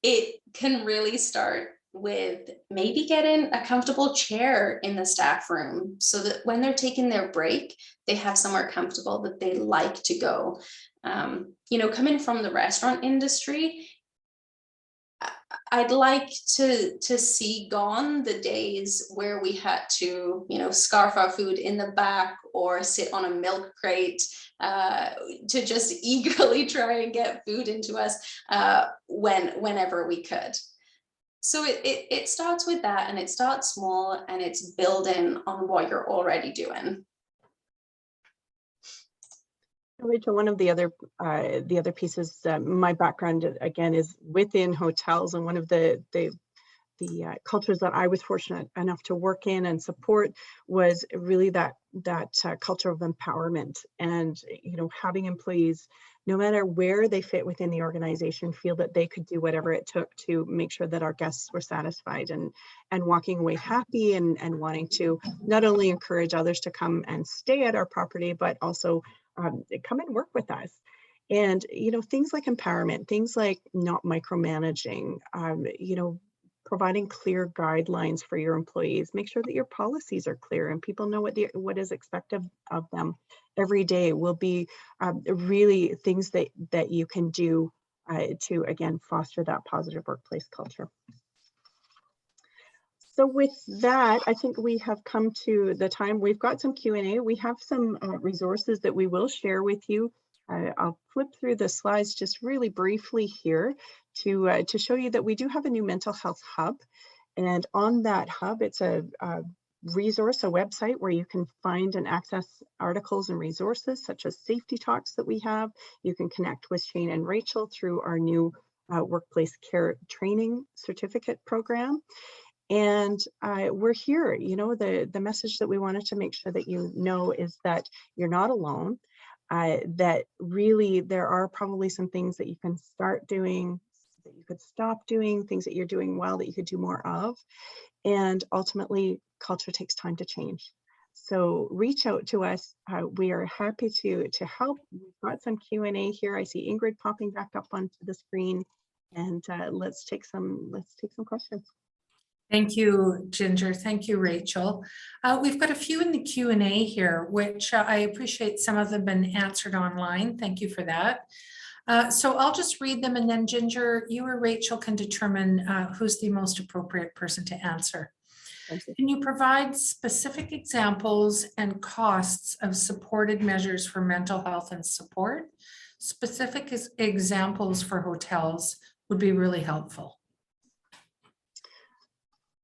It can really start with maybe getting a comfortable chair in the staff room so that when they're taking their break, they have somewhere comfortable that they like to go. Coming from the restaurant industry, I'd like to see gone the days where we had to, scarf our food in the back or sit on a milk crate to just eagerly try and get food into us whenever we could. So it starts with that, and it starts small, and it's building on what you're already doing. Rachel, one of the other pieces, my background again is within hotels, and one of the cultures that I was fortunate enough to work in and support was really that culture of empowerment, and having employees, no matter where they fit within the organization, feel that they could do whatever it took to make sure that our guests were satisfied and walking away happy, and wanting to not only encourage others to come and stay at our property, but also come and work with us. And things like empowerment, things like not micromanaging, providing clear guidelines for your employees. Make sure that your policies are clear and people know what is expected of them every day will be really things that you can do to, again, foster that positive workplace culture. So with that, I think we have come to the time. We've got some Q&A. We have some resources that we will share with you. I'll flip through the slides just really briefly here to show you that we do have a new mental health hub. And on that hub, it's a resource, a website where you can find and access articles and resources such as safety talks that we have. You can connect with Shane and Rachel through our new workplace care training certificate program. And we're here. The message that we wanted to make sure that is that you're not alone. That really there are probably some things that you can start doing, that you could stop doing, things that you're doing well that you could do more of. And ultimately, culture takes time to change. So reach out to us. We are happy to help. We've got some Q&A here. I see Ingrid popping back up onto the screen, and let's take some questions. Thank you, Ginger. Thank you, Rachel. We've got a few in the Q&A here, which I appreciate some of them been answered online. Thank you for that. So I'll just read them, and then Ginger, you or Rachel can determine who's the most appropriate person to answer. Can you provide specific examples and costs of supported measures for mental health and support? Specific examples for hotels would be really helpful.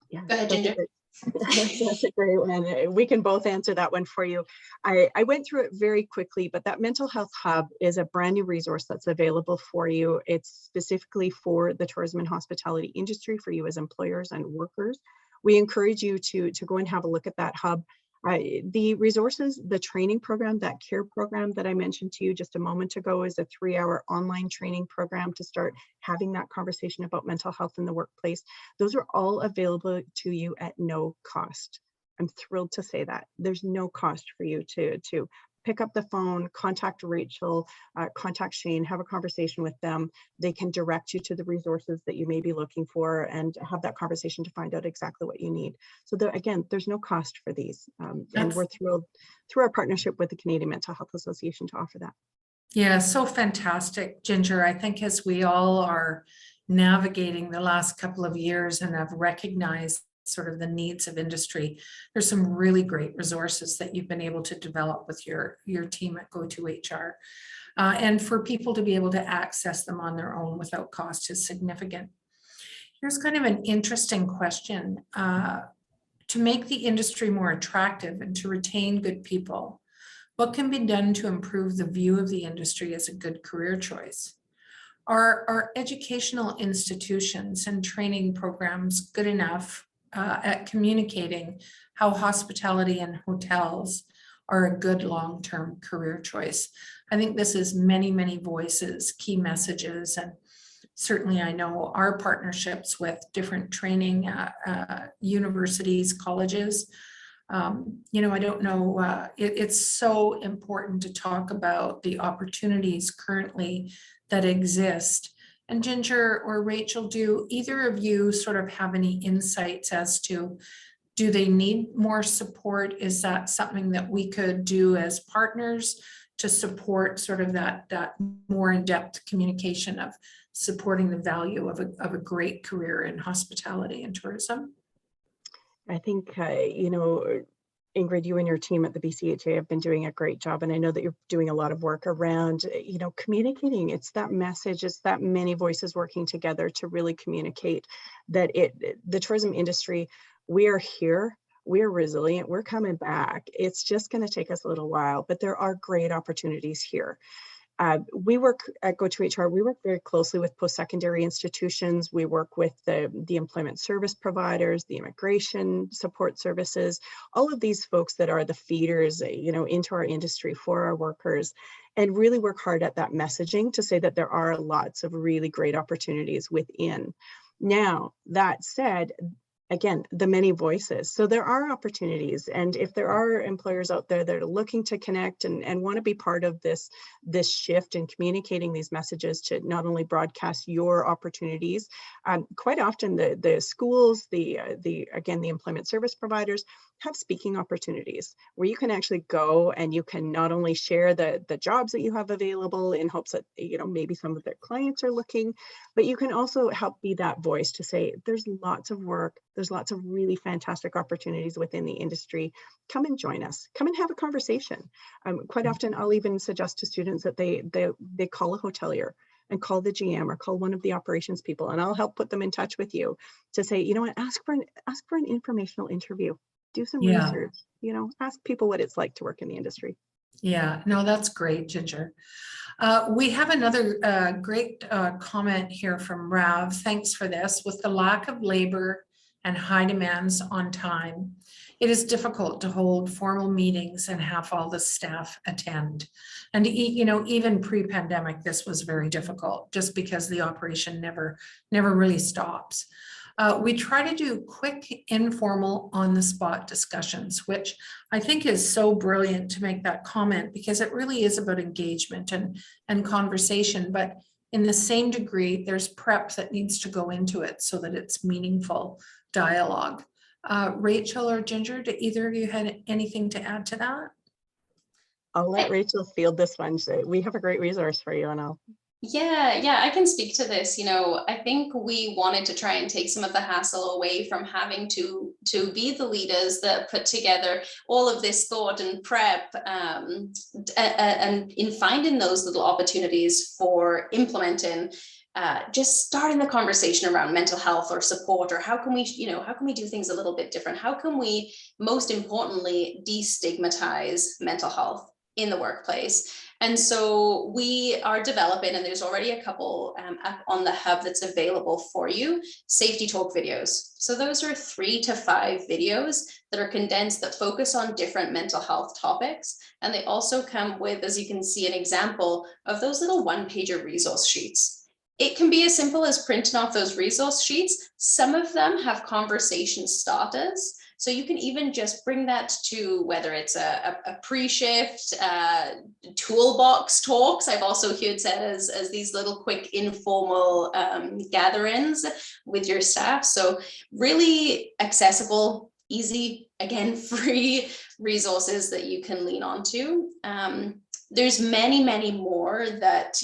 Yeah, go ahead, Ginger. That's a great one. We can both answer that one for you. I went through it very quickly, but that mental health hub is a brand new resource that's available for you. It's specifically for the tourism and hospitality industry, for you as employers and workers. We encourage you to go and have a look at that hub. The resources, the training program, that CARE program that I mentioned to you just a moment ago, is a 3-hour online training program to start having that conversation about mental health in the workplace. Those are all available to you at no cost. I'm thrilled to say that. There's no cost for you to pick up the phone, contact Rachel, contact Shane, have a conversation with them. They can direct you to the resources that you may be looking for and have that conversation to find out exactly what you need. So again, there's no cost for these. And we're thrilled through our partnership with the Canadian Mental Health Association to offer that. Yeah, so fantastic, Ginger. I think as we all are navigating the last couple of years and have recognized sort of the needs of industry, there's some really great resources that you've been able to develop with your team at Go2HR. And for people to be able to access them on their own without cost is significant. Here's kind of an interesting question. To make the industry more attractive and to retain good people, what can be done to improve the view of the industry as a good career choice? Are educational institutions and training programs good enough at communicating how hospitality and hotels are a good long-term career choice? I think this is many, many voices, key messages, and certainly I know our partnerships with different training universities, colleges. I don't know, it's so important to talk about the opportunities currently that exist. And Ginger or Rachel, do either of you sort of have any insights as to, do they need more support? Is that something that we could do as partners to support sort of that more in-depth communication of supporting the value of a great career in hospitality and tourism? I think, Ingrid, you and your team at the BCHA have been doing a great job. And I know that you're doing a lot of work around, communicating. It's that message, it's that many voices working together to really communicate that the tourism industry, we are here, we are resilient, we're coming back. It's just going to take us a little while, but there are great opportunities here. We work at Go2HR, we work very closely with post-secondary institutions. We work with the employment service providers, the immigration support services, all of these folks that are the feeders, into our industry for our workers, and really work hard at that messaging to say that there are lots of really great opportunities within. Now, that said, again, the many voices. So there are opportunities. And if there are employers out there that are looking to connect and want to be part of this shift in communicating these messages to not only broadcast your opportunities, quite often the schools, the employment service providers have speaking opportunities where you can actually go and you can not only share the jobs that you have available in hopes that, maybe some of their clients are looking, but you can also help be that voice to say, there's lots of work. There's lots of really fantastic opportunities within the industry. Come and join us. Come and have a conversation. Quite often, I'll even suggest to students that they call a hotelier and call the GM or call one of the operations people, and I'll help put them in touch with you to say, you know what, ask for an informational interview. Do some research. Ask people what it's like to work in the industry. Yeah, no, that's great, Ginger. We have another great comment here from Rav. Thanks for this. With the lack of labor and high demands on time, it is difficult to hold formal meetings and have all the staff attend. And even pre-pandemic, this was very difficult just because the operation never really stops. We try to do quick, informal, on-the-spot discussions, which I think is so brilliant to make that comment, because it really is about engagement and conversation. But in the same degree, there's prep that needs to go into it so that it's meaningful dialogue. Rachel or Ginger, do either of you have anything to add to that? I'll let Rachel field this one. We have a great resource for you, and I'll. Yeah, I can speak to this. I think we wanted to try and take some of the hassle away from having to be the leaders that put together all of this thought and prep, and in finding those little opportunities for implementing, just starting the conversation around mental health or support, or how can we do things a little bit different? How can we, most importantly, destigmatize mental health in the workplace? And so we are developing, and there's already a couple up on the hub that's available for you, safety talk videos. So those are 3 to 5 videos that are condensed that focus on different mental health topics. And they also come with, as you can see, an example of those little one-pager resource sheets. It can be as simple as printing off those resource sheets. Some of them have conversation starters. So you can even just bring that to, whether it's a pre-shift, toolbox talks. I've also heard said as these little quick informal gatherings with your staff. So really accessible, easy, again, free resources that you can lean onto. There's many more that,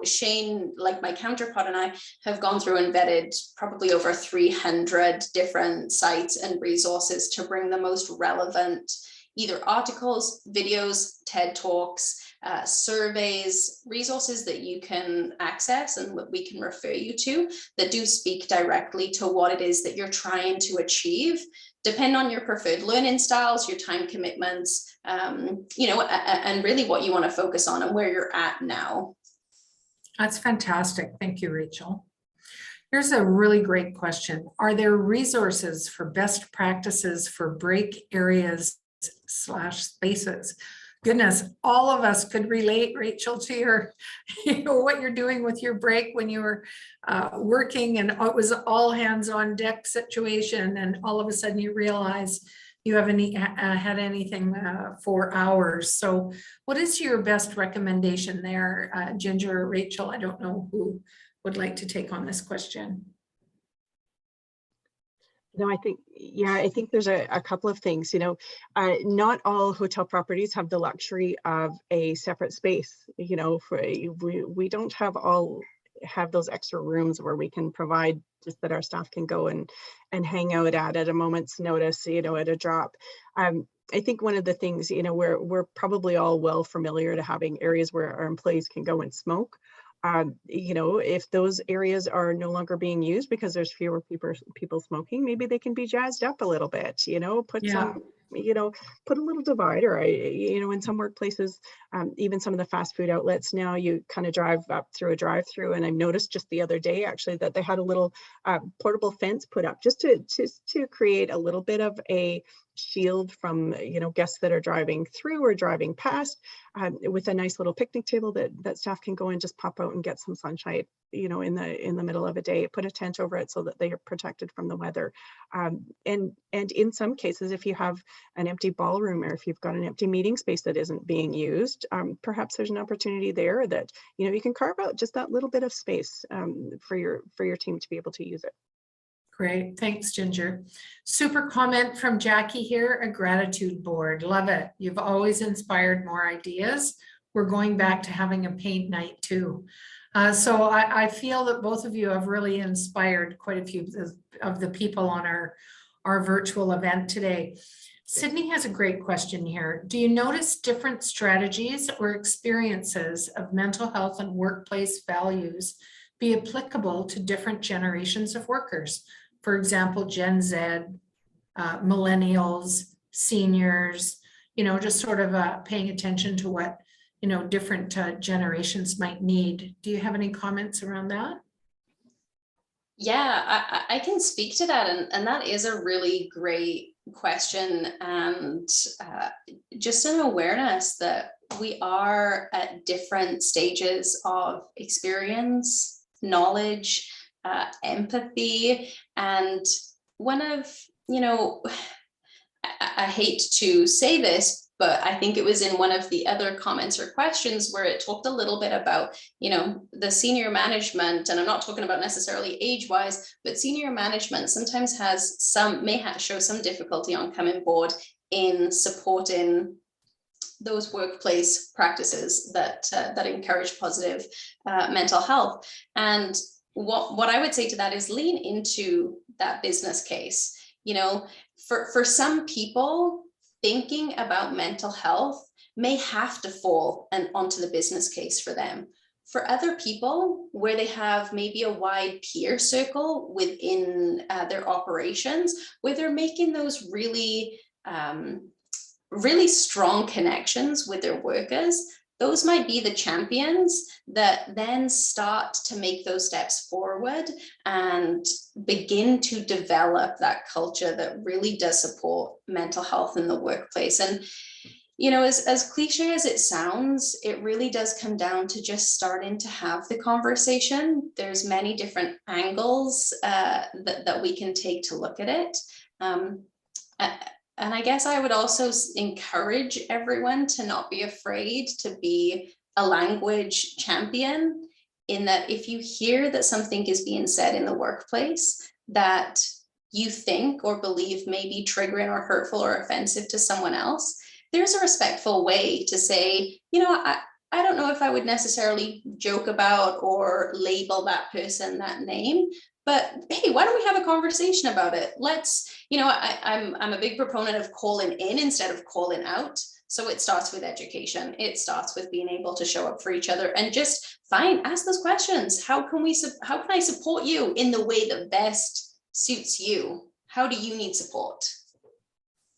Shane, like my counterpart, and I have gone through and vetted probably over 300 different sites and resources to bring the most relevant, either articles, videos, TED Talks, surveys, resources that you can access and what we can refer you to that do speak directly to what it is that you're trying to achieve. Depend on your preferred learning styles, your time commitments, and really what you want to focus on and where you're at now. That's fantastic. Thank you, Rachel. Here's a really great question. Are there resources for best practices for break areas / spaces? Goodness, all of us could relate, Rachel, to your, what you're doing with your break when you were working, and it was all hands on deck situation, and all of a sudden you realize you haven't had anything for hours. So what is your best recommendation there, Ginger or Rachel? I don't know who would like to take on this question. No, I think there's a couple of things. Not all hotel properties have the luxury of a separate space. We don't have those extra rooms where we can provide just that our staff can go and hang out at a moment's notice, at a drop. I think one of the things, we're probably all well familiar to having areas where our employees can go and smoke. If those areas are no longer being used because there's fewer people smoking, maybe they can be jazzed up a little bit, put put a little divider. In some workplaces, even some of the fast food outlets now, you kind of drive up through a drive-through, and I noticed just the other day actually that they had a little portable fence put up just to create a little bit of a shield from guests that are driving through or driving past, with a nice little picnic table that staff can go and just pop out and get some sunshine in the middle of a day. Put a tent over it so that they are protected from the weather, and in some cases, if you have an empty ballroom, or if you've got an empty meeting space that isn't being used, perhaps there's an opportunity there that you can carve out just that little bit of space for your team to be able to use it. Great, thanks, Ginger. Super comment from Jackie here, a gratitude board. Love it. You've always inspired more ideas. We're going back to having a paint night too. So I feel that both of you have really inspired quite a few of the people on our virtual event today. Sydney has a great question here. Do you notice different strategies or experiences of mental health and workplace values be applicable to different generations of workers? For example, Gen Z, millennials, seniors, just sort of paying attention to what, different generations might need. Do you have any comments around that? Yeah, I can speak to that. And that is a really great question. And just an awareness that we are at different stages of experience, knowledge, empathy. And one of, I hate to say this, but I think it was in one of the other comments or questions where it talked a little bit about, the senior management, and I'm not talking about necessarily age-wise, but senior management sometimes may show some difficulty on coming board in supporting those workplace practices that encourage positive mental health. And what I would say to that is lean into that business case. For some people, thinking about mental health may have to fall onto the business case for them. For other people, where they have maybe a wide peer circle within their operations, where they're making those really, really strong connections with their workers, those might be the champions that then start to make those steps forward and begin to develop that culture that really does support mental health in the workplace. And, as cliche as it sounds, it really does come down to just starting to have the conversation. There's many different angles that we can take to look at it. And I guess I would also encourage everyone to not be afraid to be a language champion, in that if you hear that something is being said in the workplace that you think or believe may be triggering or hurtful or offensive to someone else, there's a respectful way to say, I don't know if I would necessarily joke about or label that person that name, but hey, why don't we have a conversation about it? Let's, I'm a big proponent of calling in instead of calling out. So it starts with education. It starts with being able to show up for each other and just ask those questions. How can I support you in the way that best suits you? How do you need support?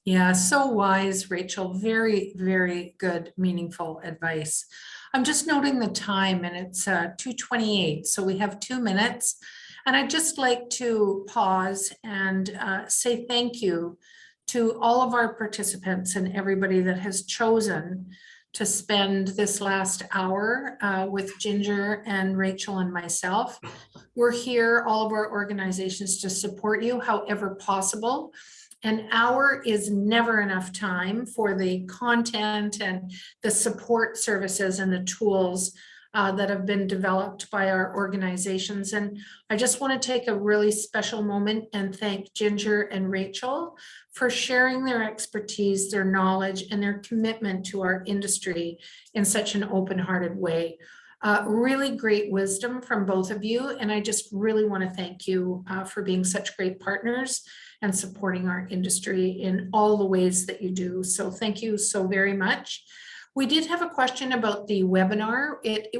Yeah, so wise, Rachel. Very, very good, meaningful advice. I'm just noting the time, and it's 2:28, so we have 2 minutes. And I'd just like to pause and say thank you to all of our participants and everybody that has chosen to spend this last hour with Ginger and Rachel and myself. We're here, all of our organizations, to support you however possible. An hour is never enough time for the content and the support services and the tools that have been developed by our organizations. And I just want to take a really special moment and thank Ginger and Rachel for sharing their expertise, their knowledge, and their commitment to our industry in such an open-hearted way. Really great wisdom from both of you. And I just really want to thank you for being such great partners and supporting our industry in all the ways that you do. So thank you so very much. We did have a question about the webinar. It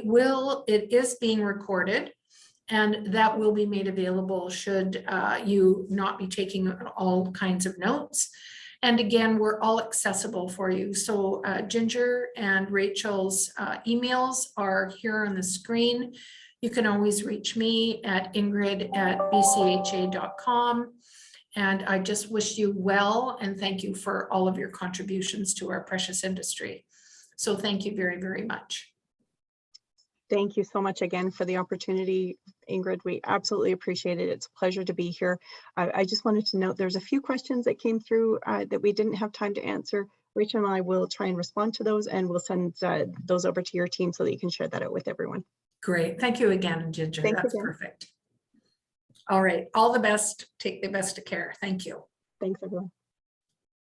is being recorded, and that will be made available should you not be taking all kinds of notes. And again, we're all accessible for you. So Ginger and Rachel's emails are here on the screen. You can always reach me at ingrid@bcha.com. And I just wish you well and thank you for all of your contributions to our precious industry. So thank you very, very much. Thank you so much again for the opportunity, Ingrid. We absolutely appreciate it. It's a pleasure to be here. I just wanted to note there's a few questions that came through that we didn't have time to answer. Rachel and I will try and respond to those, and we'll send those over to your team so that you can share that out with everyone. Great. Thank you again, Ginger. Thanks That's again. perfect. All right. All the best. Take the best of care. Thank you. Thanks, everyone.